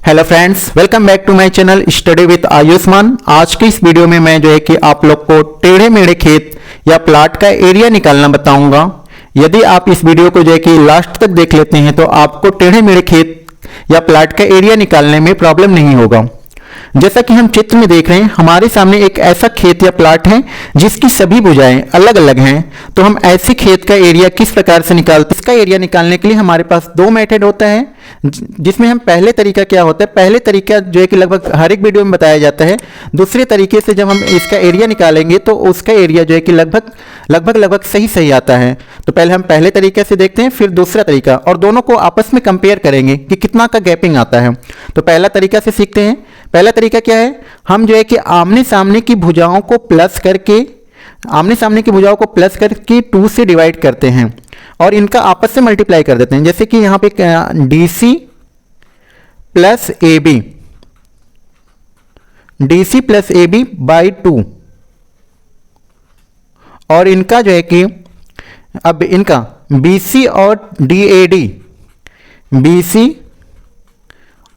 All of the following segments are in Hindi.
Hello friends, welcome back to my channel study with Ayushman. आज की इस वीडियो में मैं जो है कि आप लोग को टेढ़े मेढ़े खेत या प्लाट का एरिया निकालना बताऊंगा। यदि आप इस वीडियो को जो है कि लास्ट तक देख लेते हैं तो आपको टेढ़े मेढ़े खेत या प्लाट का एरिया निकालने में प्रॉब्लम नहीं होगा। जैसा कि हम चित्र में देख रहे हैं, हमारे सामने एक ऐसा खेत या प्लाट है जिसकी सभी भुजाएं अलग अलग हैं। तो हम ऐसे खेत का एरिया किस प्रकार से निकालते हैं? इसका एरिया निकालने के लिए हमारे पास दो मेथड होता है, जिसमें हम पहले तरीका क्या होता है, पहले तरीका जो है कि लगभग हर एक वीडियो में बताया जाता है। दूसरे तरीके से जब हम इसका एरिया निकालेंगे तो उसका एरिया जो है कि लगभग सही आता है। तो पहले हम पहले तरीके से देखते हैं, फिर दूसरा तरीका, और दोनों को आपस में कंपेयर करेंगे कि कितना का गैपिंग आता है। तो पहला तरीका से सीखते हैं। पहला तरीका क्या है, हम जो है कि आमने सामने की भुजाओं को प्लस करके 2 से डिवाइड करते हैं और इनका आपस से मल्टीप्लाई कर देते हैं। जैसे कि यहाँ पे DC plus A B by 2, और इनका जो है कि अब इनका BC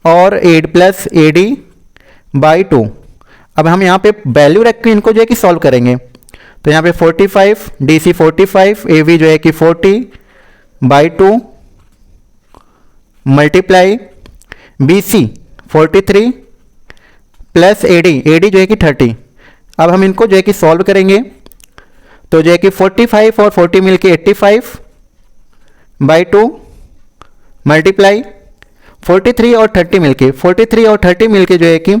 और प्लस AD बाई 2। अब हम यहाँ पे वैल्यू रख के इनको जो है कि सॉल्व करेंगे। तो यहाँ पे 45, DC 45, AB जो है कि 40 by 2 multiply BC 43 plus AD जो है कि 30। अब हम इनको जो है कि सॉल्व करेंगे तो जो है कि 45 और 40 मिलके 85 बाई 2 मल्टीप्लाई 43 और 30 मिलके जो है कि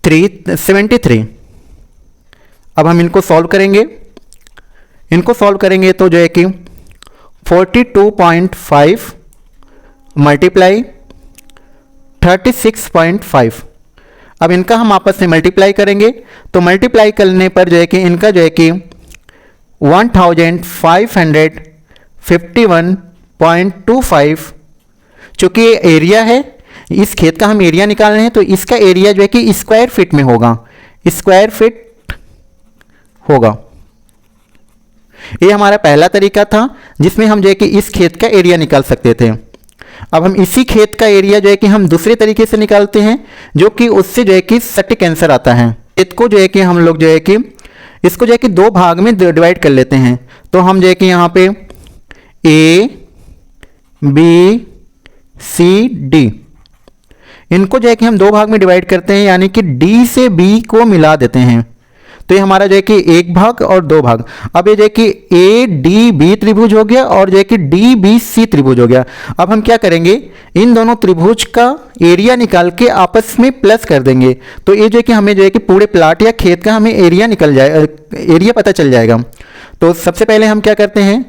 373। अब हम इनको सॉल्व करेंगे तो जो है कि 42.5 मल्टीप्लाई 36.5। अब इनका हम आपस में मल्टीप्लाई करेंगे तो मल्टीप्लाई करने पर जो है कि इनका जो है कि 1551.25, चूंकि ये एरिया है, इस खेत का हम एरिया निकाल रहे हैं तो इसका एरिया जो है कि स्क्वायर फीट में होगा, ये हमारा पहला तरीका था जिसमें हम जो है कि इस खेत का एरिया निकाल सकते थे। अब हम इसी खेत का एरिया जो है कि हम दूसरे तरीके से निकालते हैं, जो कि उससे जो है कि सटीक आंसर आता है। खेत को जो है कि हम लोग जो है कि इसको जो है कि 2 भाग में डिवाइड कर लेते हैं। तो हम जो है कि यहाँ पे A B C D, इनको जो है कि हम 2 भाग में डिवाइड करते हैं, यानी कि D से B को मिला देते हैं। तो ये हमारा जो है कि 1 भाग और 2 भाग। अब ये जो है कि ADB त्रिभुज हो गया और जो है कि DBC त्रिभुज हो गया। अब हम क्या करेंगे, इन दोनों त्रिभुज का एरिया निकाल के आपस में प्लस कर देंगे। तो ये जो है कि हमें जो है कि पूरे प्लाट या खेत का हमें एरिया पता चल जाएगा। तो सबसे पहले हम क्या करते हैं,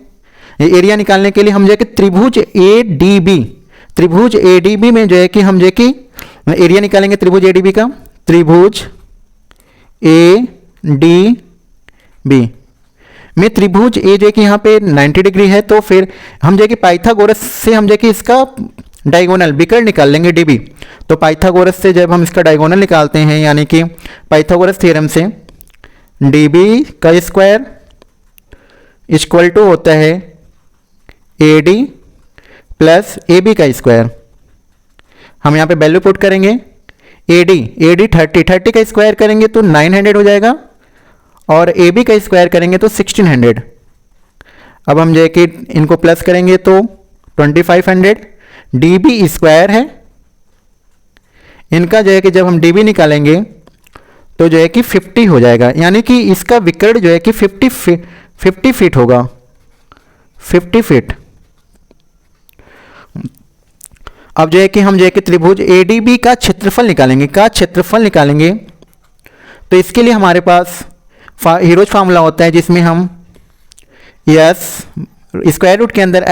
एरिया निकालने के लिए हम जो है कि त्रिभुज ADB में जो है कि हम जो है कि एरिया निकालेंगे। त्रिभुज ADB का, त्रिभुज ADB में त्रिभुज A जो है कि यहाँ पे 90 डिग्री है, तो फिर हम जो है कि पाइथागोरस से हम जो है कि इसका डायगोनल विकर्ण निकाल लेंगे DB। तो पाइथागोरस से जब हम इसका डायगोनल निकालते हैं, यानी कि पाइथागोरस थ्योरम से DB का स्क्वायर इक्वल टू होता है AD प्लस AB का स्क्वायर। हम यहाँ पे वैल्यू पुट करेंगे। AD 30 का स्क्वायर करेंगे तो 900 हो जाएगा, और AB का स्क्वायर करेंगे तो 1600। अब हम जो है कि इनको प्लस करेंगे तो 2500। DB स्क्वायर है, इनका जो है कि जब हम DB निकालेंगे तो जो है कि 50 हो जाएगा, यानी कि इसका विकर्ण जो है कि 50 फीट होगा, 50 फीट। अब जो है कि हम जो है कि त्रिभुज ADB का क्षेत्रफल निकालेंगे। तो इसके लिए हमारे पास हीरोज फार्मूला होता है, जिसमें हम स्क्वायर रूट के अंदर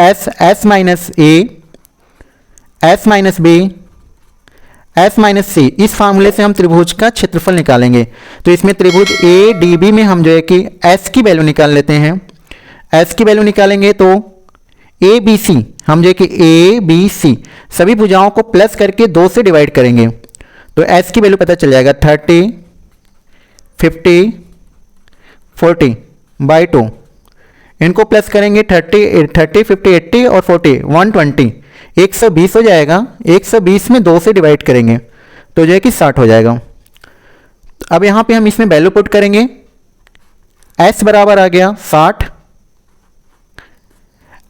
S minus A, S minus B, S minus C, इस फार्मूले से हम त्रिभुज का क्षेत्रफल निकालेंगे। तो इसमें त्रिभुज ADB में हम जो है कि S की वैल्यू निकाल लेते हैं। S की वैल्यू निकालेंगे तो ABC, हम जो है कि ABC सभी भुजाओं को प्लस करके 2 से डिवाइड करेंगे तो S की वैल्यू पता चल जाएगा 30, 50, 40 बाई 2। इनको प्लस करेंगे 30, 50, 80 और 40, 120। 120 हो जाएगा। 120 में 2 से डिवाइड करेंगे तो जो है कि 60 हो जाएगा। अब यहाँ पे हम इसमें वैल्यू पुट करेंगे। s बराबर आ गया 60,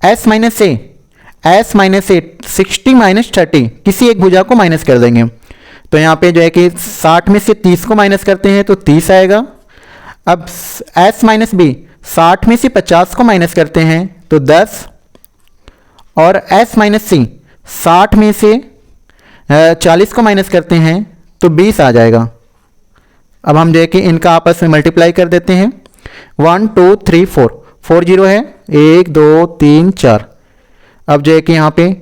s माइनस ए 60 माइनस 30, किसी एक भुजा को माइनस कर देंगे तो यहाँ पे जो है कि 60 में से 30 को माइनस करते हैं तो 30 आएगा। अब s माइनस बी 60 में से 50 को माइनस करते हैं तो 10, और s माइनस सी 60 में से 40 को माइनस करते हैं तो 20 आ जाएगा। अब हम जो है कि इनका आपस में मल्टीप्लाई कर देते हैं। 1 2 3 4, 4 0 है, 1 2 3 4। अब जो है कि यहाँ पे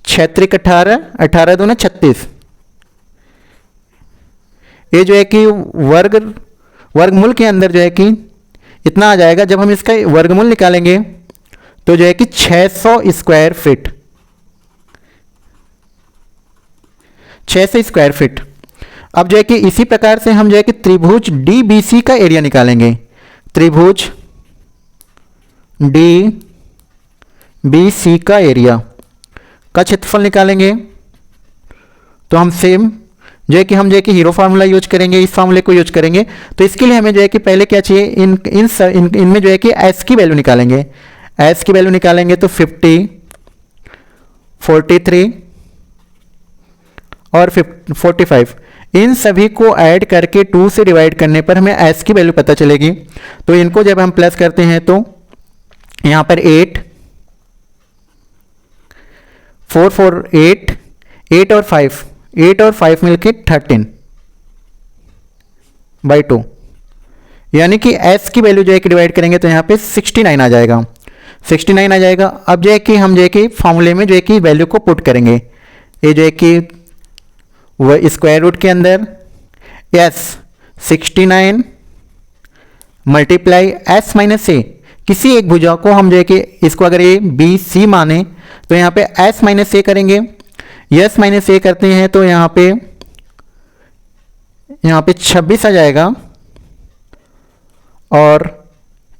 6 18, 18 2 36, ये जो है कि वर्गमूल के अंदर जो है कि इतना आ जाएगा। जब हम इसका वर्गमूल निकालेंगे तो जो है कि 600 स्क्वायर फीट, 600 स्क्वायर फीट। अब जो है कि इसी प्रकार से हम जो है कि त्रिभुज DBC का एरिया निकालेंगे। त्रिभुज DBC का एरिया का क्षेत्रफल निकालेंगे तो हम सेम जो है कि हम जो है कि हीरो फार्मूला यूज करेंगे, इस फार्मूले को यूज करेंगे। तो इसके लिए हमें जो है कि पहले क्या चाहिए, इनमें जो है कि s की वैल्यू निकालेंगे। s की वैल्यू निकालेंगे तो 50, 43 और 45, इन सभी को ऐड करके 2 से डिवाइड करने पर हमें s की वैल्यू पता चलेगी। तो इनको जब हम प्लस करते हैं तो यहाँ पर 8 4 4 8, 8 और 5 मिलके 13/2, यानी कि s की वैल्यू जो है कि डिवाइड करेंगे तो यहाँ पे 69 आ जाएगा। 69 आ जाएगा। अब जो है कि हम जो है कि फॉर्मूले में जो है कि वैल्यू को पुट करेंगे। ये जो है कि वह स्क्वायर रूट के अंदर s 69 मल्टीप्लाई s माइनस ए, किसी एक भुजा को हम जो है कि इसको अगर a b c माने तो यहाँ पे s माइनस ए करेंगे। s माइनस ए करते हैं तो यहाँ पे 26 आ जाएगा। और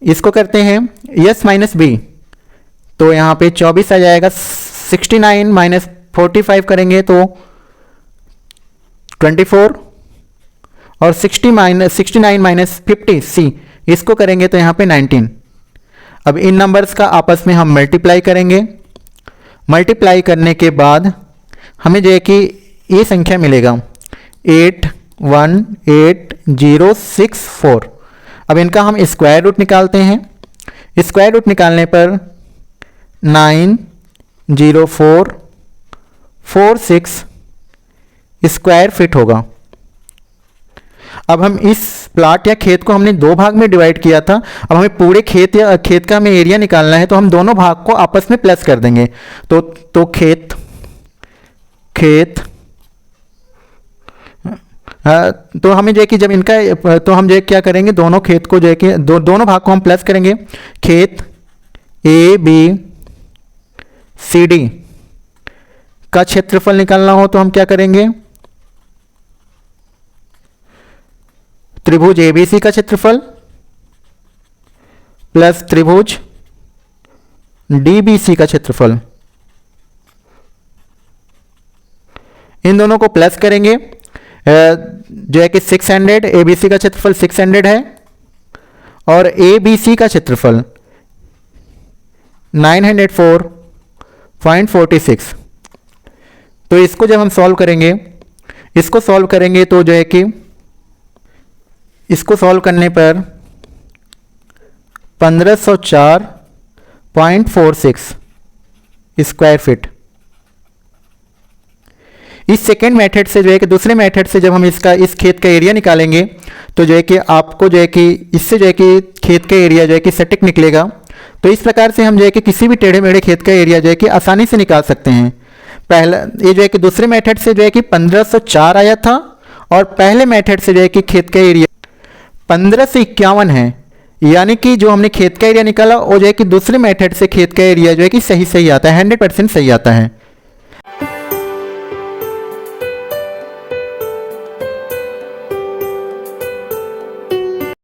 इसको करते हैं s माइनस बी तो यहाँ पे 24 आ जाएगा। 69 माइनस 45 करेंगे तो 24, और 69 माइनस 50 सी, इसको करेंगे तो यहाँ पे 19। अब इन नंबर्स का आपस में हम मल्टीप्लाई करेंगे। मल्टीप्लाई करने के बाद हमें जो है कि ये संख्या मिलेगा 818064। अब इनका हम स्क्वायर रूट निकालते हैं। स्क्वायर रूट निकालने पर 90446 स्क्वायर फीट होगा। अब हम इस प्लाट या खेत को हमने 2 भाग में डिवाइड किया था। अब हमें पूरे खेत का हमें एरिया निकालना है तो हम दोनों भाग को आपस में प्लस कर देंगे। तो खेत तो हमें जो है कि जब इनका तो हम जो है क्या करेंगे, दोनों खेत को जो है कि दोनों भाग को हम प्लस करेंगे। खेत ABCD का क्षेत्रफल निकालना हो तो हम क्या करेंगे, त्रिभुज ABC का क्षेत्रफल प्लस त्रिभुज DBC का क्षेत्रफल, इन दोनों को प्लस करेंगे। जो है कि 600, ABC का क्षेत्रफल 600 है और ABC का क्षेत्रफल 904.46। तो इसको जब हम सॉल्व करेंगे, इसको सॉल्व करेंगे तो जो है कि इसको सॉल्व करने पर 1504.46 स्क्वायर फीट। इस सेकेंड मेथड से जो है कि दूसरे मेथड से जब हम इस खेत का एरिया निकालेंगे तो जो है कि आपको जो है कि इससे जो है कि खेत का एरिया जो है कि सटीक निकलेगा। तो इस प्रकार से हम जो है कि किसी भी टेढ़े मेढ़े खेत का एरिया जो है कि आसानी से निकाल सकते हैं। पहला ये जो है कि दूसरे मेथड से जो है कि 1504 आया था और पहले मेथड से जो है कि खेत का एरिया 1551 है, यानी कि जो हमने खेत का एरिया निकाला वो जो है कि दूसरे मेथड से खेत का एरिया जो है कि सही आता है, 100% सही आता है।